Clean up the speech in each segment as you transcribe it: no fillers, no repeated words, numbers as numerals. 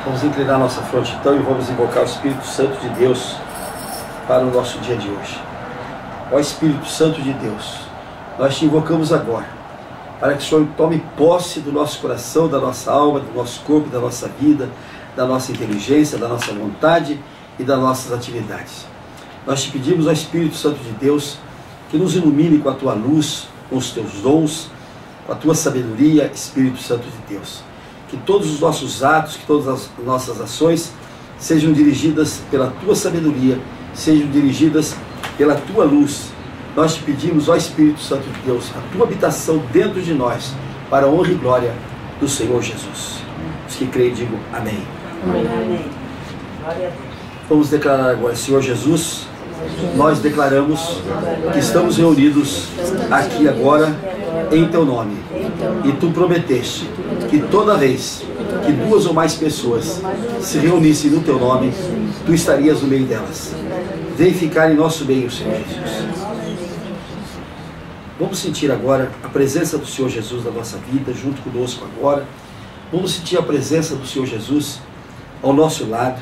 Vamos inclinar nossa fronte então e vamos invocar o Espírito Santo de Deus para o nosso dia de hoje. Ó Espírito Santo de Deus, nós te invocamos agora, para que o Senhor tome posse do nosso coração, da nossa alma, do nosso corpo, da nossa vida, da nossa inteligência, da nossa vontade e das nossas atividades. Nós te pedimos, ó Espírito Santo de Deus, que nos ilumine com a tua luz, com os teus dons, com a tua sabedoria, Espírito Santo de Deus. Que todos os nossos atos, que todas as nossas ações sejam dirigidas pela tua sabedoria, sejam dirigidas pela tua luz. Nós te pedimos, ó Espírito Santo de Deus, a tua habitação dentro de nós, para a honra e glória do Senhor Jesus. Os que creem, digam amém. Amém. Glória a Deus. Vamos declarar agora, Senhor Jesus, nós declaramos que estamos reunidos aqui agora em teu nome. E tu prometeste que toda vez que duas ou mais pessoas se reunissem no teu nome, tu estarias no meio delas. Vem ficar em nosso meio, Senhor Jesus. Vamos sentir agora a presença do Senhor Jesus na nossa vida, junto conosco agora. Vamos sentir a presença do Senhor Jesus ao nosso lado,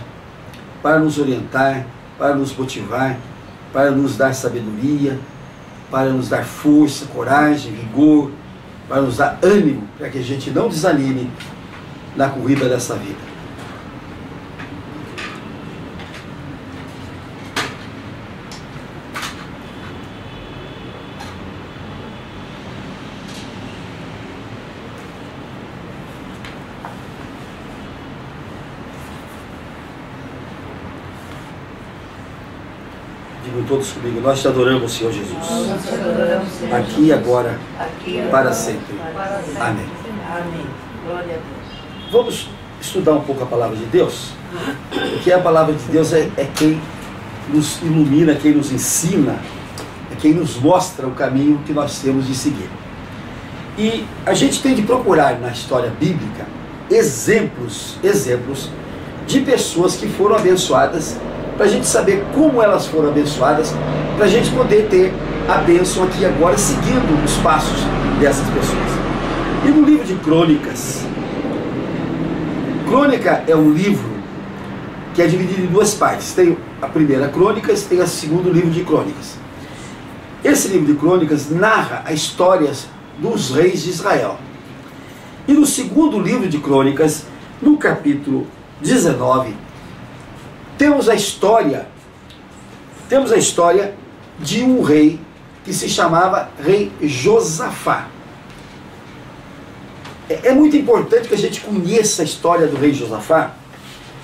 para nos orientar, para nos motivar, para nos dar sabedoria, para nos dar força, coragem, vigor, para nos dar ânimo, para que a gente não desanime na corrida dessa vida. Digam todos comigo, nós te adoramos, Senhor Jesus. Aqui e agora, para sempre. Amém. Amém. Glória a Deus. Vamos estudar um pouco a palavra de Deus, porque a palavra de Deus é quem nos ilumina, quem nos ensina, é quem nos mostra o caminho que nós temos de seguir. E a gente tem de procurar na história bíblica exemplos de pessoas que foram abençoadas, para a gente saber como elas foram abençoadas, para a gente poder ter a bênção aqui agora, seguindo os passos dessas pessoas. E no livro de Crônicas, Crônica é um livro que é dividido em duas partes. Tem a primeira Crônicas, tem o segundo livro de Crônicas. Esse livro de Crônicas narra as histórias dos reis de Israel. E no segundo livro de Crônicas, no capítulo 19, temos a história de um rei que se chamava rei Josafá. É muito importante que a gente conheça a história do rei Josafá,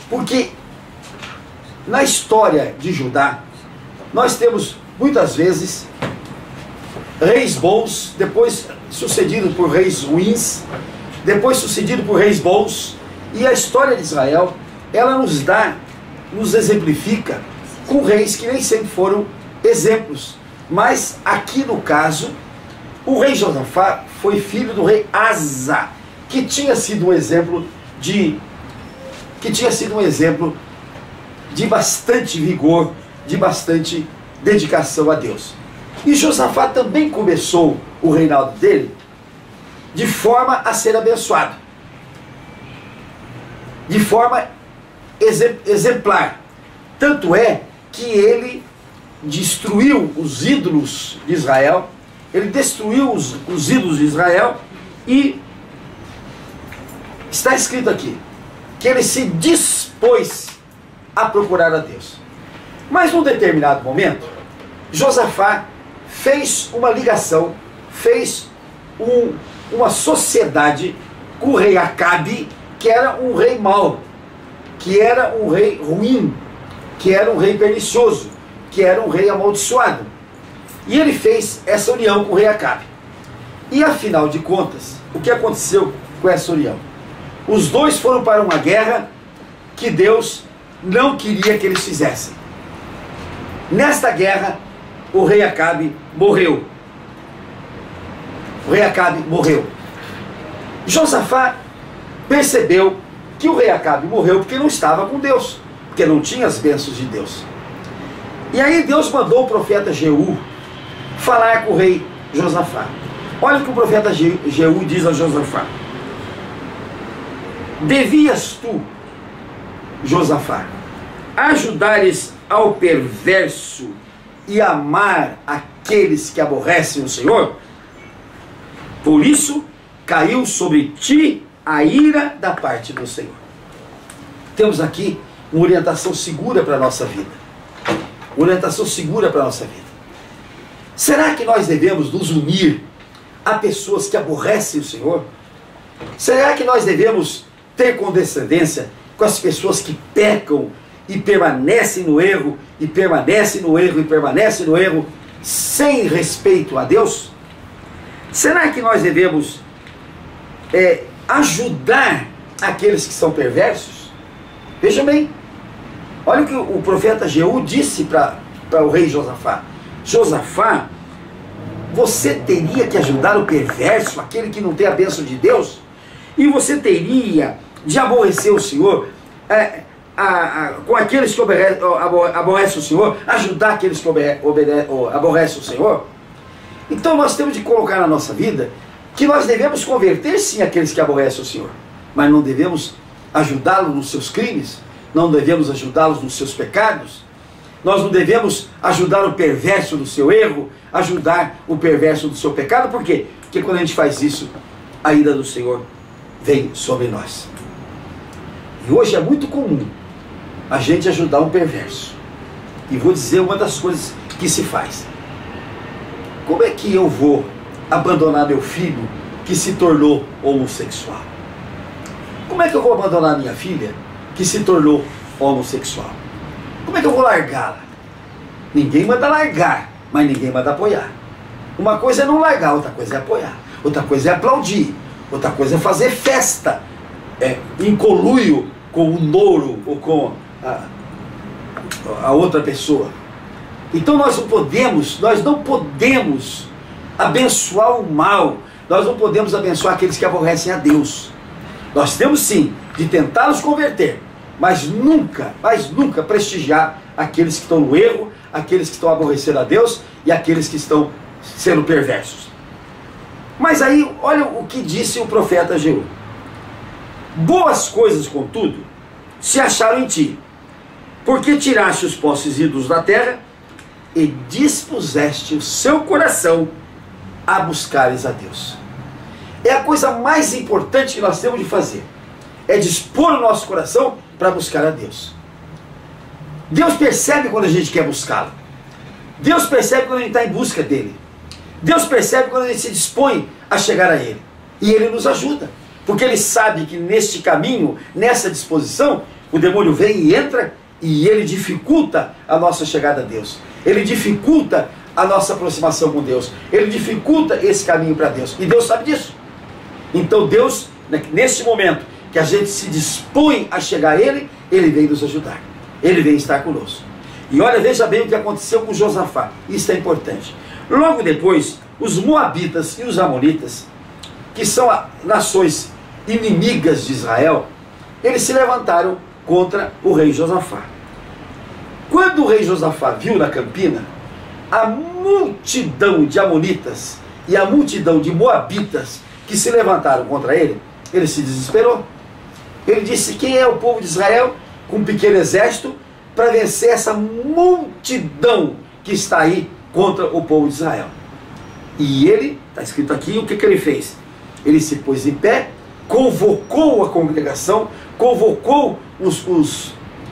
porque na história de Judá, nós temos muitas vezes reis bons, depois sucedido por reis ruins, depois sucedido por reis bons, e a história de Israel, ela nos exemplifica com reis que nem sempre foram exemplos. Mas aqui no caso, o rei Josafá foi filho do rei Asa, que tinha sido um exemplo de bastante vigor, de bastante dedicação a Deus. E Josafá também começou o reinado dele de forma a ser abençoado, de forma exemplar. Tanto é que ele destruiu os ídolos de Israel, ele destruiu os ídolos de Israel, e está escrito aqui que ele se dispôs a procurar a Deus. Mas num determinado momento, Josafá fez uma ligação, fez uma sociedade com o rei Acabe, que era um rei mau, que era um rei ruim, que era um rei pernicioso, que era um rei amaldiçoado. E ele fez essa união com o rei Acabe. E afinal de contas, o que aconteceu com essa união? Os dois foram para uma guerra que Deus não queria que eles fizessem. Nesta guerra, o rei Acabe morreu. O rei Acabe morreu. Josafá percebeu que o rei Acabe morreu porque não estava com Deus, porque não tinha as bênçãos de Deus. E aí Deus mandou o profeta Jeú falar com o rei Josafá. Olha o que o profeta Jeú diz a Josafá: devias tu Josafá: ajudares ao perverso e amar aqueles que aborrecem o Senhor? Por isso caiu sobre ti a ira da parte do Senhor. Temos aqui uma orientação segura para a nossa vida. Orientação segura para a nossa vida. Será que nós devemos nos unir a pessoas que aborrecem o Senhor? Será que nós devemos ter condescendência com as pessoas que pecam e permanecem no erro, e permanecem no erro, e permanecem no erro, sem respeito a Deus? Será que nós devemos ajudar aqueles que são perversos? Veja bem, olha o que o profeta Jeú disse para o rei Josafá: Josafá, você teria que ajudar o perverso, aquele que não tem a bênção de Deus, e você teria de aborrecer o Senhor, com aqueles que aborrecem o Senhor, ajudar aqueles que aborrecem o Senhor. Então nós temos de colocar na nossa vida que nós devemos converter sim aqueles que aborrecem o Senhor, mas não devemos ajudá-los nos seus crimes, não devemos ajudá-los nos seus pecados, nós não devemos ajudar o perverso no seu erro, ajudar o perverso do seu pecado. Por quê? Porque quando a gente faz isso, a ira do Senhor vem sobre nós. E hoje é muito comum a gente ajudar um perverso. E vou dizer uma das coisas que se faz: como é que eu vou abandonar meu filho que se tornou homossexual? Como é que eu vou abandonar minha filha que se tornou homossexual? Como é que eu vou largá-la? Ninguém manda largar, mas ninguém manda apoiar. Uma coisa é não largar, outra coisa é apoiar, outra coisa é aplaudir, outra coisa é fazer festa em conluio com o nouro ou com a outra pessoa. Então nós não podemos abençoar o mal, nós não podemos abençoar aqueles que aborrecem a Deus. Nós temos sim de tentar nos converter, mas nunca prestigiar aqueles que estão no erro, aqueles que estão aborrecendo a Deus e aqueles que estão sendo perversos. Mas aí, olha o que disse o profeta Jeú: boas coisas, contudo, se acharam em ti, porque tiraste os postes ídolos da terra e dispuseste o seu coração a buscares a Deus. É a coisa mais importante que nós temos de fazer, é dispor o nosso coração para buscar a Deus. Deus percebe quando a gente quer buscá-lo. Deus percebe quando a gente está em busca dele. Deus percebe quando a gente se dispõe a chegar a ele. E ele nos ajuda, porque ele sabe que neste caminho, nessa disposição, o demônio vem e entra e ele dificulta a nossa chegada a Deus. Ele dificulta a nossa aproximação com Deus. Ele dificulta esse caminho para Deus. E Deus sabe disso. Então Deus, nesse momento que a gente se dispõe a chegar a ele, ele vem nos ajudar. Ele vem estar conosco. E olha, veja bem o que aconteceu com Josafá. Isso é importante. Logo depois, os moabitas e os amonitas, que são nações inimigas de Israel, eles se levantaram contra o rei Josafá. Quando o rei Josafá viu na campina a multidão de amonitas e a multidão de moabitas que se levantaram contra ele, ele se desesperou. Ele disse: quem é o povo de Israel com um pequeno exército para vencer essa multidão que está aí contra o povo de Israel? E ele, está escrito aqui, o que ele fez? Ele se pôs em pé, convocou a congregação, convocou os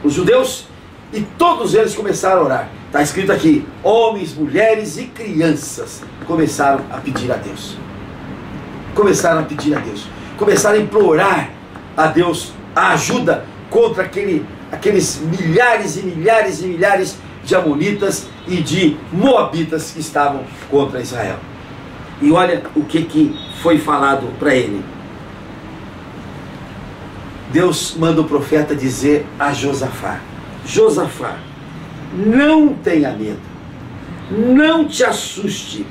judeus, e todos eles começaram a orar. Está escrito aqui: homens, mulheres e crianças começaram a pedir a Deus. Começaram a pedir a Deus. Começaram a implorar a Deus a ajuda contra aqueles milhares e milhares e milhares de amonitas e de moabitas que estavam contra Israel. E olha o que foi falado para ele. Deus manda o profeta dizer a Josafá: Josafá, não tenha medo, não te assuste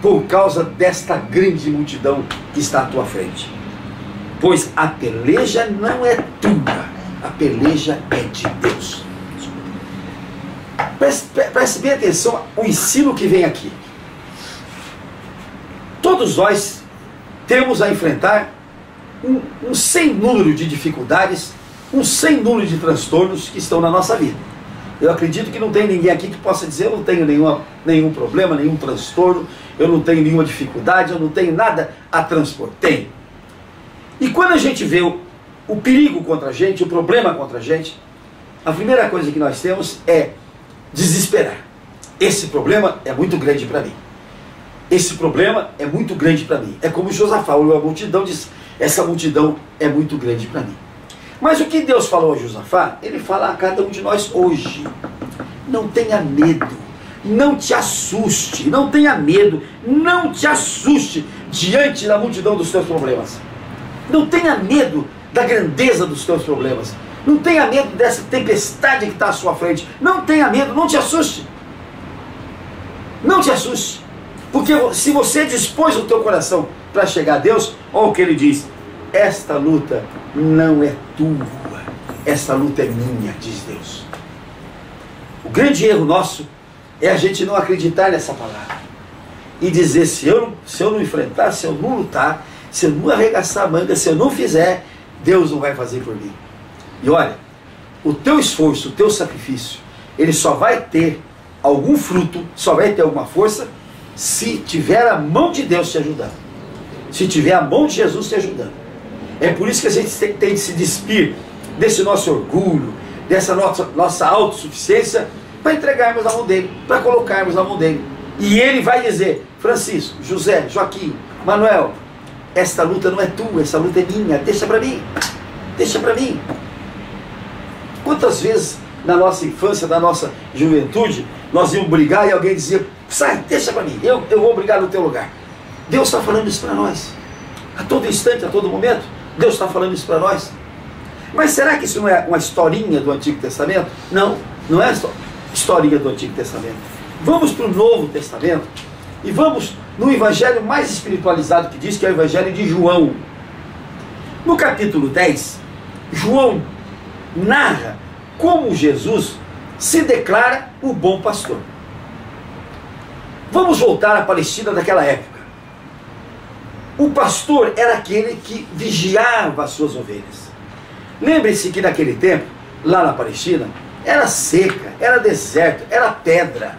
por causa desta grande multidão que está à tua frente, pois a peleja não é tua, a peleja é de Deus. Preste bem atenção ao ensino que vem aqui. Todos nós temos a enfrentar um sem número de dificuldades um sem número de transtornos que estão na nossa vida. Eu acredito que não tem ninguém aqui que possa dizer: eu não tenho nenhum problema, nenhum transtorno, eu não tenho nenhuma dificuldade, eu não tenho nada a transpor. Tem. E quando a gente vê o perigo contra a gente, o problema contra a gente, a primeira coisa que nós temos é desesperar. Esse problema é muito grande para mim. Esse problema é muito grande para mim. É como Josafá olhou a multidão e disse: essa multidão é muito grande para mim. Mas o que Deus falou a Josafá, Ele fala a cada um de nós hoje. Não tenha medo, não te assuste, não tenha medo, não te assuste diante da multidão dos teus problemas. Não tenha medo da grandeza dos teus problemas. Não tenha medo dessa tempestade que está à sua frente. Não tenha medo, não te assuste. Não te assuste. Porque se você dispôs o teu coração para chegar a Deus, olha o que Ele diz: esta luta não é tua, esta luta é minha, diz Deus. O grande erro nosso é a gente não acreditar nessa palavra e dizer: se eu não enfrentar, se eu não lutar, se eu não arregaçar a manga, se eu não fizer, Deus não vai fazer por mim. E olha, o teu esforço, o teu sacrifício, ele só vai ter algum fruto, só vai ter alguma força, se tiver a mão de Deus te ajudando, se tiver a mão de Jesus te ajudando. É por isso que a gente tem de se despir desse nosso orgulho, dessa nossa autossuficiência, para entregarmos na mão dele, para colocarmos na mão dele. E ele vai dizer: Francisco, José, Joaquim, Manuel, esta luta não é tua, essa luta é minha, deixa para mim, deixa para mim. Quantas vezes na nossa infância, na nossa juventude, nós íamos brigar e alguém dizia: sai, deixa para mim, eu vou brigar no teu lugar. Deus está falando isso para nós, a todo instante, a todo momento. Deus está falando isso para nós. Mas será que isso não é uma historinha do Antigo Testamento? Não, não é historinha do Antigo Testamento. Vamos para o Novo Testamento e vamos no evangelho mais espiritualizado que diz, que é o evangelho de João. No capítulo 10, João narra como Jesus se declara o bom pastor. Vamos voltar à Palestina daquela época. O pastor era aquele que vigiava as suas ovelhas. Lembre-se que naquele tempo, lá na Palestina, era seca, era deserto, era pedra.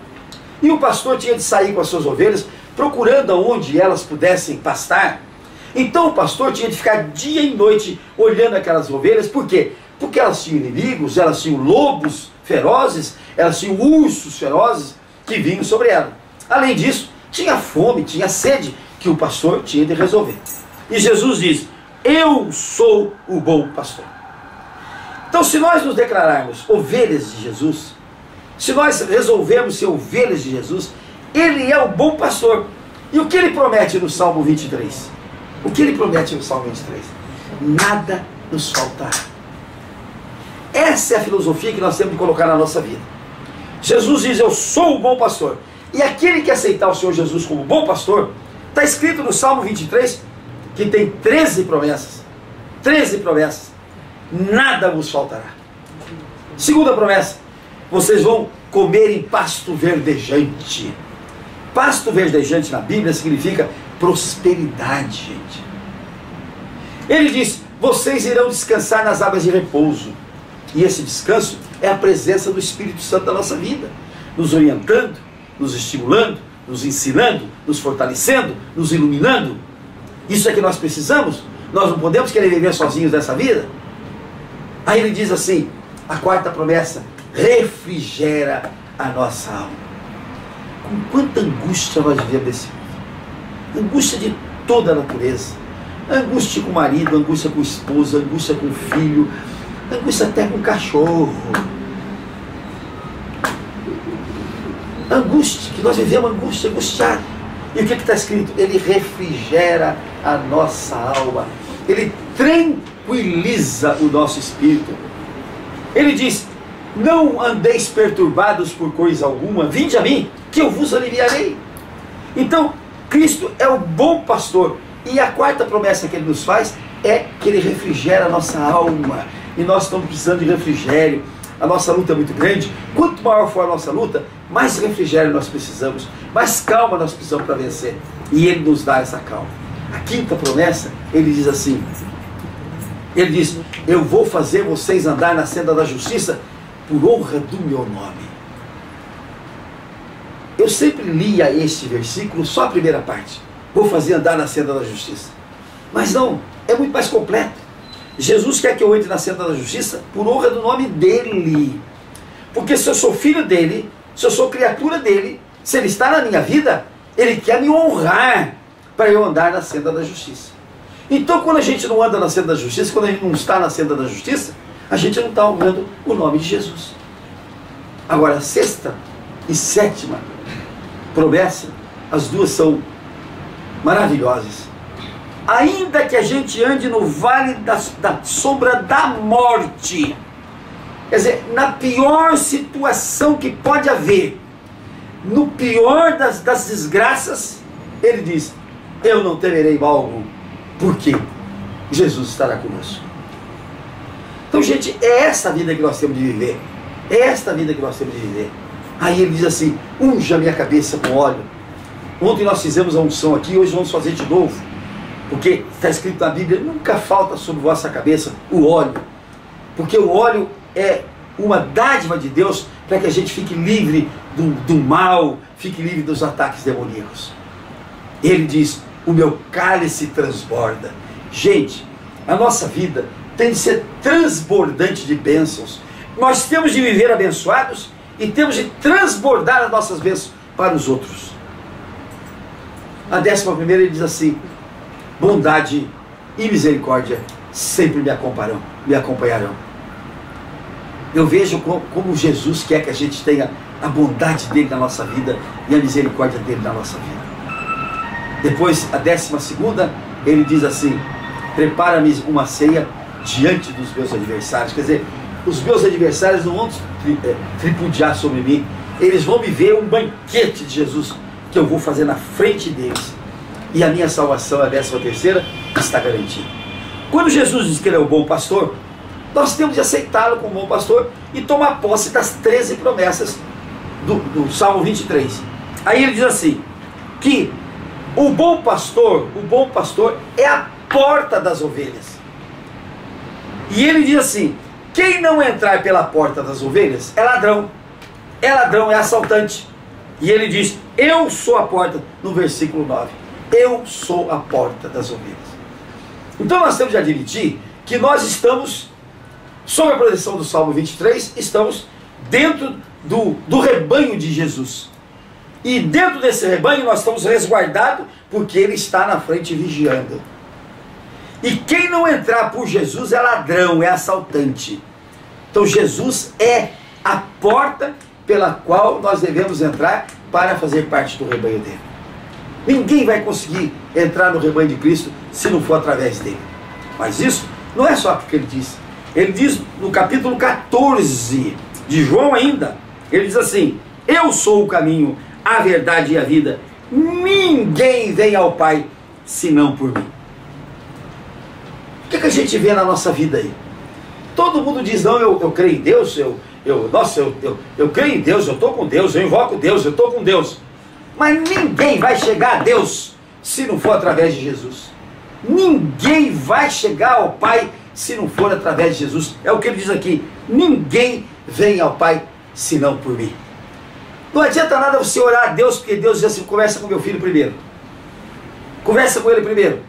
E o pastor tinha de sair com as suas ovelhas, procurando aonde elas pudessem pastar. Então o pastor tinha de ficar dia e noite olhando aquelas ovelhas. Por quê? Porque elas tinham inimigos, elas tinham lobos ferozes, elas tinham ursos ferozes que vinham sobre elas. Além disso, tinha fome, tinha sede, que o pastor tinha de resolver. E Jesus diz: eu sou o bom pastor. Então, se nós nos declararmos ovelhas de Jesus, se nós resolvermos ser ovelhas de Jesus, Ele é o bom pastor. E o que Ele promete no Salmo 23? O que Ele promete no Salmo 23? Nada nos faltará. Essa é a filosofia que nós temos de colocar na nossa vida. Jesus diz: eu sou o bom pastor. E aquele que aceitar o Senhor Jesus como bom pastor, está escrito no Salmo 23, que tem 13 promessas. 13 promessas. Nada vos faltará. Segunda promessa: vocês vão comer em pasto verdejante. Pasto verdejante na Bíblia significa prosperidade, gente. Ele diz: vocês irão descansar nas águas de repouso. E esse descanso é a presença do Espírito Santo na nossa vida, nos orientando, nos estimulando, nos ensinando, nos fortalecendo, nos iluminando. Isso é que nós precisamos. Nós não podemos querer viver sozinhos nessa vida. Aí ele diz assim, a quarta promessa: refrigera a nossa alma. Com quanta angústia nós vivemos nesse mundo. Angústia de toda a natureza. Angústia com o marido, angústia com a esposa, angústia com o filho, angústia até com o cachorro. Angústia, que nós vivemos angústia, angustiado. E o que está escrito? Ele refrigera a nossa alma. Ele tranquiliza o nosso espírito. Ele diz: não andeis perturbados por coisa alguma, vinde a mim, que eu vos aliviarei. Então, Cristo é o bom pastor. E a quarta promessa que Ele nos faz é que Ele refrigera a nossa alma. E nós estamos precisando de refrigério. A nossa luta é muito grande. Quanto maior for a nossa luta, mais refrigério nós precisamos, mais calma nós precisamos para vencer. E Ele nos dá essa calma. A quinta promessa, Ele diz assim: Ele diz: eu vou fazer vocês andar na senda da justiça por honra do meu nome. Eu sempre lia este versículo, só a primeira parte. Vou fazer andar na senda da justiça. Mas não, é muito mais completo. Jesus quer que eu entre na senda da justiça por honra do nome dele. Porque se eu sou filho dele, se eu sou criatura dele, se ele está na minha vida, ele quer me honrar para eu andar na senda da justiça. Então, quando a gente não anda na senda da justiça, quando a gente não está na senda da justiça, a gente não está honrando o nome de Jesus. Agora, a sexta e sétima promessa, as duas são maravilhosas. Ainda que a gente ande no vale da sombra da morte, quer dizer, na pior situação que pode haver, no pior das desgraças, ele diz: eu não temerei mal algum, porque Jesus estará conosco. Então, gente, é essa vida que nós temos de viver. É esta vida que nós temos de viver. Aí ele diz assim: unja minha cabeça com óleo. Ontem nós fizemos a unção aqui, hoje vamos fazer de novo. Porque está escrito na Bíblia: nunca falta sobre vossa cabeça o óleo. Porque o óleo é uma dádiva de Deus para que a gente fique livre do mal, fique livre dos ataques demoníacos. Ele diz: o meu cálice transborda. Gente, a nossa vida tem de ser transbordante de bênçãos. Nós temos de viver abençoados e temos de transbordar as nossas bênçãos para os outros. A 11ª ele diz assim: bondade e misericórdia sempre me acompanharão. Eu vejo como Jesus quer que a gente tenha a bondade dele na nossa vida e a misericórdia dele na nossa vida. Depois, a 12ª, ele diz assim: prepara-me uma ceia diante dos meus adversários. Quer dizer, os meus adversários não vão tripudiar sobre mim, eles vão me ver um banquete de Jesus que eu vou fazer na frente deles. E a minha salvação, a 13ª, está garantida. Quando Jesus diz que ele é o bom pastor, nós temos de aceitá-lo como bom pastor e tomar posse das 13 promessas do Salmo 23. Aí ele diz assim, que o bom pastor é a porta das ovelhas. E ele diz assim: quem não entrar pela porta das ovelhas é ladrão, é assaltante. E ele diz: eu sou a porta, no versículo 9. Eu sou a porta das ovelhas. Então nós temos de admitir que nós estamos, sob a proteção do Salmo 23, estamos dentro do rebanho de Jesus. E dentro desse rebanho nós estamos resguardados, porque ele está na frente vigiando. E quem não entrar por Jesus é ladrão, é assaltante. Então Jesus é a porta pela qual nós devemos entrar para fazer parte do rebanho dele. Ninguém vai conseguir entrar no rebanho de Cristo se não for através dele. Mas isso não é só porque ele diz. Ele diz no capítulo 14 de João ainda, ele diz assim: eu sou o caminho, a verdade e a vida. Ninguém vem ao Pai senão por mim. O que a gente vê na nossa vida aí? Todo mundo diz: não, eu creio em Deus, eu creio em Deus, eu estou com Deus, eu invoco Deus, eu estou com Deus. Mas ninguém vai chegar a Deus se não for através de Jesus. Ninguém vai chegar ao Pai se não for através de Jesus. É o que ele diz aqui: ninguém vem ao Pai senão por mim. Não adianta nada você orar a Deus, porque Deus diz assim: conversa com meu filho primeiro. Conversa com ele primeiro.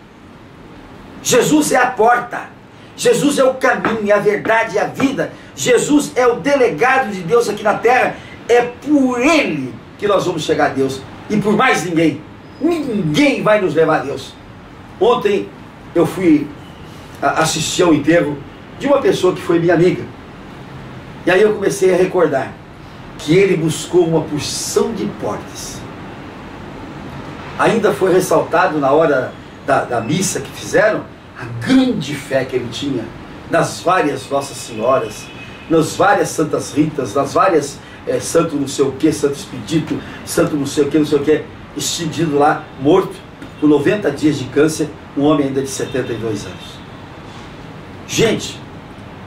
Jesus é a porta. Jesus é o caminho, a verdade e a vida. Jesus é o delegado de Deus aqui na terra. É por ele que nós vamos chegar a Deus. E por mais ninguém. Ninguém vai nos levar a Deus. Ontem eu fui assistir ao enterro de uma pessoa que foi minha amiga. E aí eu comecei a recordar que ele buscou uma porção de portas. Ainda foi ressaltado na hora da missa que fizeram a grande fé que ele tinha nas várias Nossas Senhoras, nas várias Santas Ritas, nas várias santo não sei o que, santo Expedito, santo não sei o que, estendido lá, morto, com 90 dias de câncer, um homem ainda de 72 anos. Gente,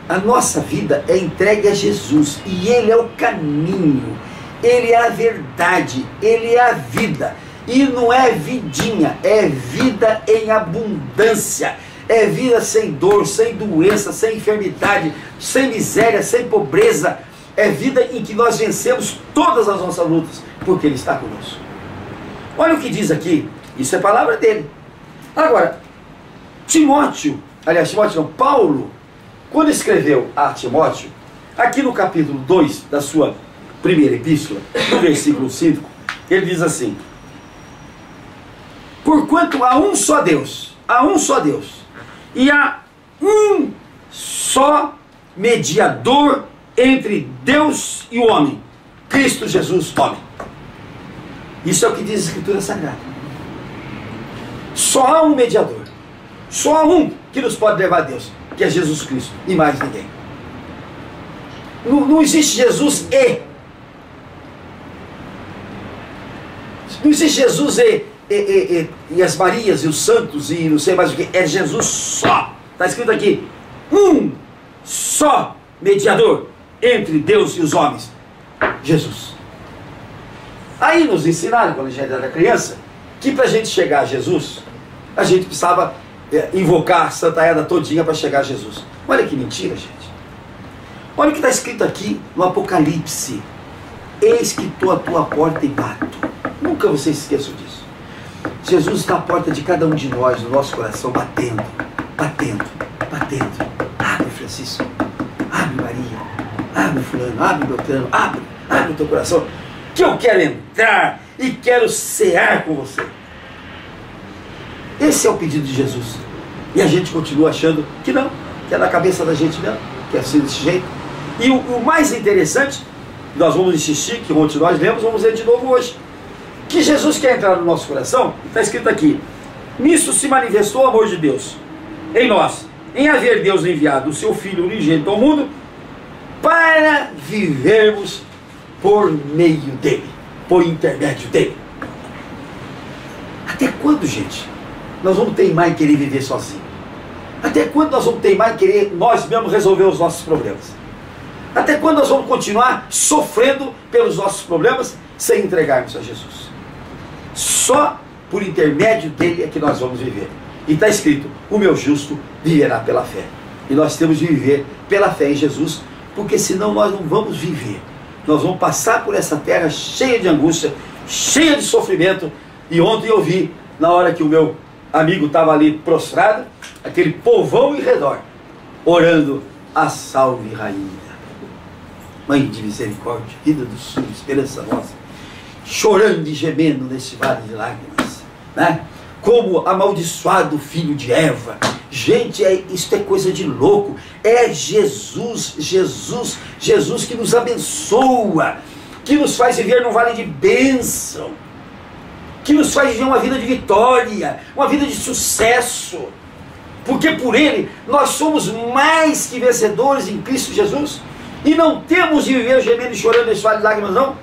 a nossa vida é entregue a Jesus, e ele é o caminho, ele é a verdade, ele é a vida, e não é vidinha, é vida em abundância, é vida sem dor, sem doença, sem enfermidade, sem miséria, sem pobreza. É vida em que nós vencemos todas as nossas lutas, porque Ele está conosco. Olha o que diz aqui, isso é palavra dele. Agora, Paulo, quando escreveu a Timóteo, aqui no capítulo 2 da sua primeira epístola, no versículo 5, ele diz assim: porquanto há um só Deus, e há um só mediador entre Deus e o homem, Cristo Jesus, homem. Isso é o que diz a Escritura Sagrada. Só há um mediador, só há um que nos pode levar a Deus, que é Jesus Cristo, e mais ninguém. Não existe Jesus e. Não existe Jesus e as Marias e os santos e não sei mais o que. É Jesus só. Está escrito aqui: um só mediador entre Deus e os homens, Jesus. Aí nos ensinaram, quando a gente era criança, que para a gente chegar a Jesus, a gente precisava invocar a Santa Eda todinha para chegar a Jesus. Olha que mentira, gente. Olha o que está escrito aqui no Apocalipse: eis que estou à tua porta e bato. Nunca vocês esqueçam disso. Jesus está à porta de cada um de nós, no nosso coração, batendo, batendo, batendo. Abre, Francisco. Abre, Maria. Abre, fulano. Abre, Beltrano. Abre o teu coração, que eu quero entrar e quero cear com você. Esse é o pedido de Jesus. E a gente continua achando que não, que é na cabeça da gente mesmo, que é assim desse jeito. E o mais interessante, nós vamos insistir, que ontem nós lemos, vamos ler de novo hoje, que Jesus quer entrar no nosso coração. Está escrito aqui: nisso se manifestou o amor de Deus em nós, em haver Deus enviado o seu Filho unigênito ao mundo, para vivermos por meio dele, por intermédio dele. Até quando, gente, nós vamos teimar em querer viver sozinho? Até quando nós vamos teimar em querer nós mesmos resolver os nossos problemas? Até quando nós vamos continuar sofrendo pelos nossos problemas sem entregarmos a Jesus? Só por intermédio dele é que nós vamos viver. E está escrito: o meu justo viverá pela fé. E nós temos de viver pela fé em Jesus, porque senão nós não vamos viver. Nós vamos passar por essa terra cheia de angústia, cheia de sofrimento. E ontem eu vi, na hora que o meu amigo estava ali prostrado, aquele povão em redor, orando: a salve rainha, mãe de misericórdia, vida do sul, esperança nossa, chorando e gemendo nesse vale de lágrimas, né? Como amaldiçoado filho de Eva. Gente, isso é coisa de louco. É Jesus que nos abençoa, que nos faz viver num vale de bênção, que nos faz viver uma vida de vitória, uma vida de sucesso, porque por Ele nós somos mais que vencedores em Cristo Jesus. E não temos de viver gemendo e chorando nesse vale de lágrimas, não.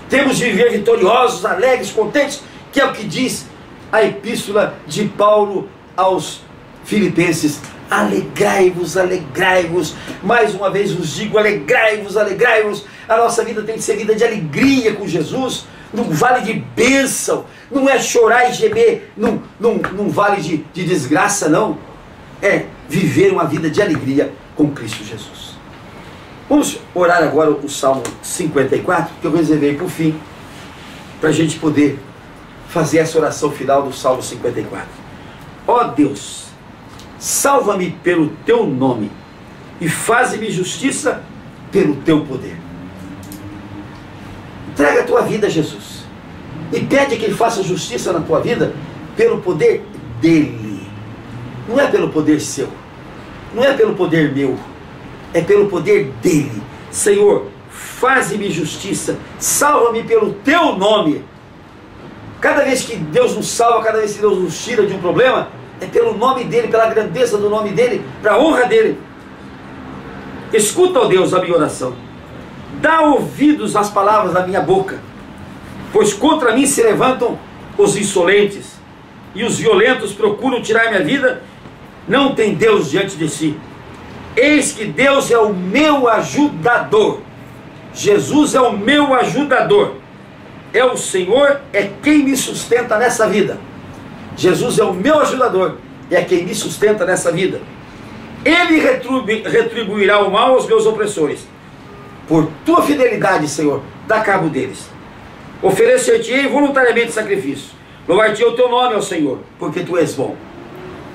Temos de viver vitoriosos, alegres, contentes, que é o que diz a epístola de Paulo aos Filipenses: alegrai-vos, alegrai-vos. Mais uma vez vos digo: alegrai-vos, alegrai-vos. A nossa vida tem que ser vida de alegria com Jesus, num vale de bênção. Não é chorar e gemer num vale de desgraça, não. É viver uma vida de alegria com Cristo Jesus. Vamos orar agora o Salmo 54, que eu reservei por fim, para a gente poder fazer essa oração final do Salmo 54. Ó Deus, salva-me pelo teu nome e faze-me justiça pelo teu poder. Entrega a tua vida a Jesus e pede que Ele faça justiça na tua vida pelo poder dEle. Não é pelo poder seu, não é pelo poder meu, é pelo poder dEle. Senhor, faze-me justiça, salva-me pelo teu nome. Cada vez que Deus nos salva, cada vez que Deus nos tira de um problema, é pelo nome dEle, pela grandeza do nome dEle, para a honra dEle. Escuta, ó Deus, a minha oração. Dá ouvidos às palavras da minha boca, pois contra mim se levantam os insolentes, e os violentos procuram tirar minha vida. Não tem Deus diante de si. Eis que Deus é o meu ajudador. Jesus é o meu ajudador. É o Senhor, é quem me sustenta nessa vida. Jesus é o meu ajudador, é quem me sustenta nessa vida. Ele retribuirá o mal aos meus opressores. Por tua fidelidade, Senhor, dá cabo deles. Oferecer-te-ei voluntariamente sacrifício. Louvar-te-ei o teu nome, ó Senhor, porque tu és bom.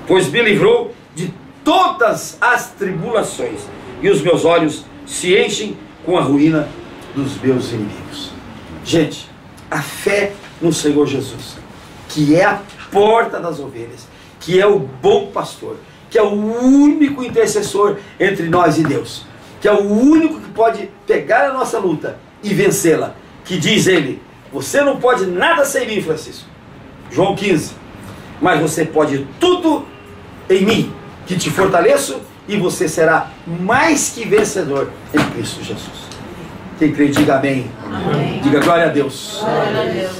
Pois me livrou de todas as tribulações, e os meus olhos se enchem com a ruína dos meus inimigos. Gente, a fé no Senhor Jesus, que é a porta das ovelhas, que é o bom pastor, que é o único intercessor entre nós e Deus, que é o único que pode pegar a nossa luta e vencê-la, que diz ele: você não pode nada sem mim, Francisco, João 15, mas você pode tudo em mim, que te fortaleço, e você será mais que vencedor em Cristo Jesus. Quem crê, diga amém. Amém. Diga glória a Deus. Glória a Deus.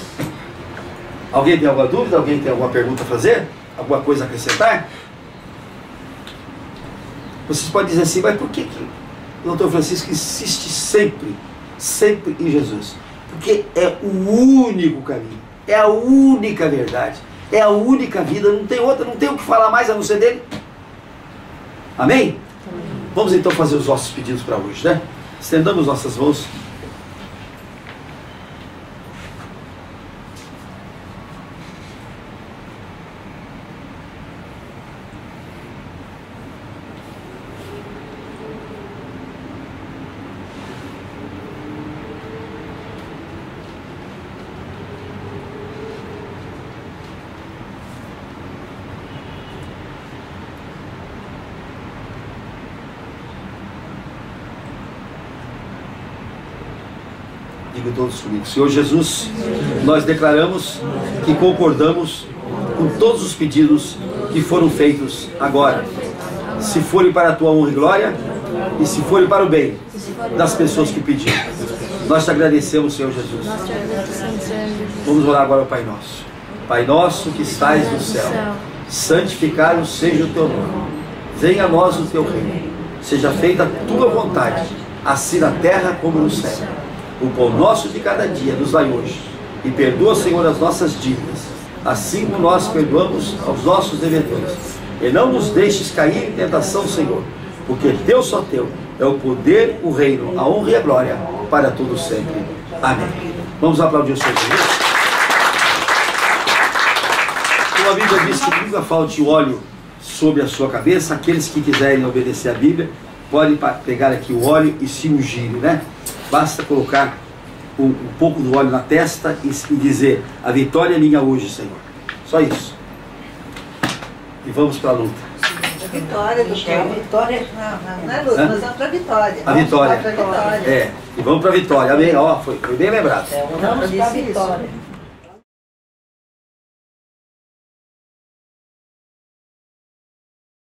Alguém tem alguma dúvida? Alguém tem alguma pergunta a fazer? Alguma coisa a acrescentar? Vocês podem dizer assim: mas por que o doutor Francisco insiste sempre em Jesus? Porque é o único caminho, é a única verdade, é a única vida, não tem outra, não tem o que falar mais a não ser dele. Amém? Vamos então fazer os nossos pedidos para hoje, né? Estendamos nossas mãos. Digo todos comigo: Senhor Jesus, nós declaramos que concordamos com todos os pedidos que foram feitos agora, se forem para a tua honra e glória, e se forem para o bem das pessoas que pediram. Nós te agradecemos, Senhor Jesus. Vamos orar agora ao Pai Nosso. Pai nosso que estais no céu, santificado seja o teu nome. Venha a nós o teu reino. Seja feita a tua vontade, assim na terra como no céu. O pão nosso de cada dia nos dai hoje, e perdoa, Senhor, as nossas dívidas, assim como nós perdoamos aos nossos devedores. E não nos deixes cair em tentação, Senhor, porque teu só teu é o poder, o reino, a honra e a glória para todos sempre. Amém. Vamos aplaudir o Senhor. Como a Bíblia diz que nunca falte óleo sobre a sua cabeça, aqueles que quiserem obedecer a Bíblia podem pegar aqui o óleo e se ungirem, né? Basta colocar um pouco do óleo na testa e dizer: a vitória é minha hoje, Senhor. Só isso. E vamos para a luta. A vitória do que? A vitória não é luta, nós vamos para a vitória. A vitória. Vamos para a vitória. É, e vamos para a vitória. Amém? Ó, foi bem lembrado. Vamos para a vitória.